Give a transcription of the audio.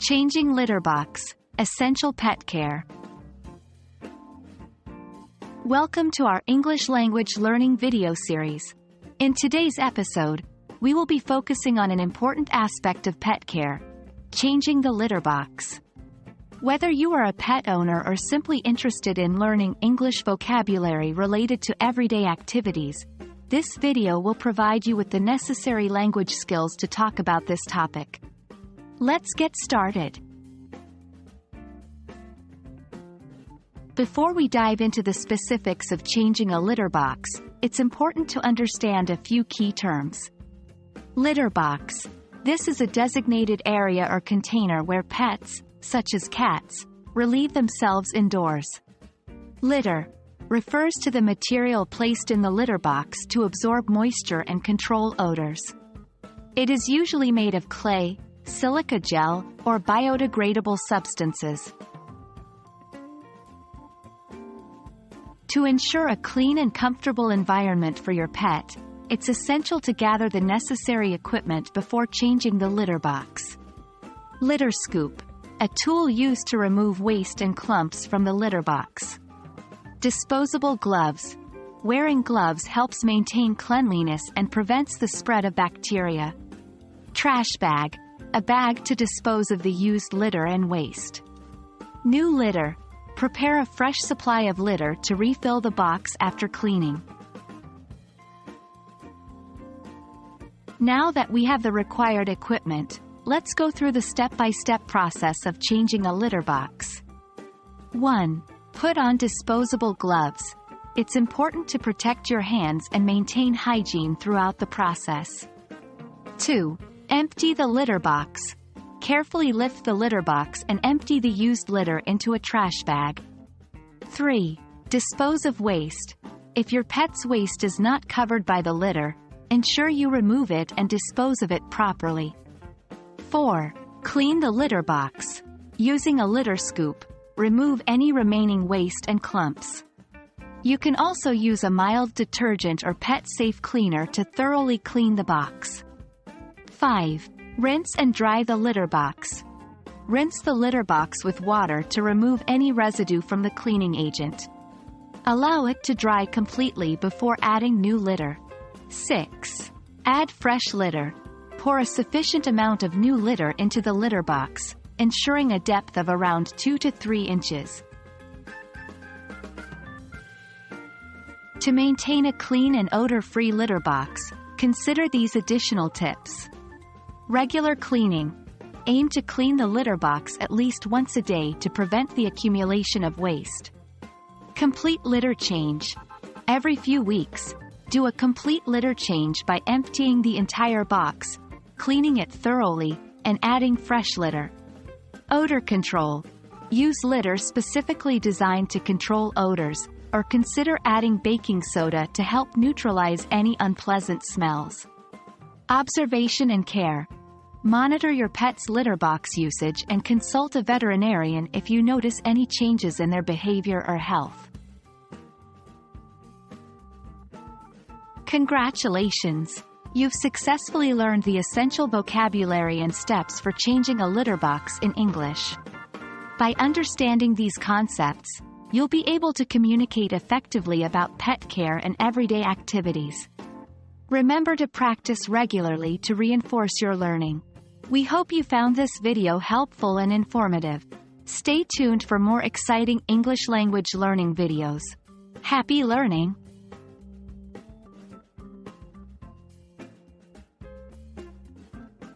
Changing litter box, essential pet care. Welcome to our English language learning video series. In today's episode, we will be focusing on an important aspect of pet care: changing the litter box. Whether you are a pet owner or simply interested in learning English vocabulary related to everyday activities, this video will provide you with the necessary language skills to talk about this topic. Let's get started. Before we dive into the specifics of changing a litter box, it's important to understand a few key terms. Litter box. This is a designated area or container where pets, such as cats, relieve themselves indoors. Litter refers to the material placed in the litter box to absorb moisture and control odors. It is usually made of clay, silica gel, or biodegradable substances. To ensure a clean and comfortable environment for your pet, it's essential to gather the necessary equipment before changing the litter box. Litter scoop, a tool used to remove waste and clumps from the litter box. Disposable gloves. Wearing gloves helps maintain cleanliness and prevents the spread of bacteria. Trash bag, a bag to dispose of the used litter and waste. New litter. Prepare a fresh supply of litter to refill the box after cleaning. Now that we have the required equipment, let's go through the step-by-step process of changing a litter box. 1. Put on disposable gloves. It's important to protect your hands and maintain hygiene throughout the process. 2. Empty the litter box. Carefully lift the litter box and empty the used litter into a trash bag. 3. Dispose of waste. If your pet's waste is not covered by the litter, ensure you remove it and dispose of it properly. 4. Clean the litter box. Using a litter scoop, remove any remaining waste and clumps. You can also use a mild detergent or pet-safe cleaner to thoroughly clean the box. 5. Rinse and dry the litter box. Rinse the litter box with water to remove any residue from the cleaning agent. Allow it to dry completely before adding new litter. 6. Add fresh litter. Pour a sufficient amount of new litter into the litter box, ensuring a depth of around 2 to 3 inches. To maintain a clean and odor-free litter box, consider these additional tips. Regular cleaning. Aim to clean the litter box at least once a day to prevent the accumulation of waste. Complete litter change. Every few weeks, do a complete litter change by emptying the entire box, cleaning it thoroughly, and adding fresh litter. Odor control. Use litter specifically designed to control odors, or consider adding baking soda to help neutralize any unpleasant smells. Observation and care. Monitor your pet's litter box usage and consult a veterinarian if you notice any changes in their behavior or health. Congratulations! You've successfully learned the essential vocabulary and steps for changing a litter box in English. By understanding these concepts, you'll be able to communicate effectively about pet care and everyday activities. Remember to practice regularly to reinforce your learning. We hope you found this video helpful and informative. Stay tuned for more exciting English language learning videos. Happy learning!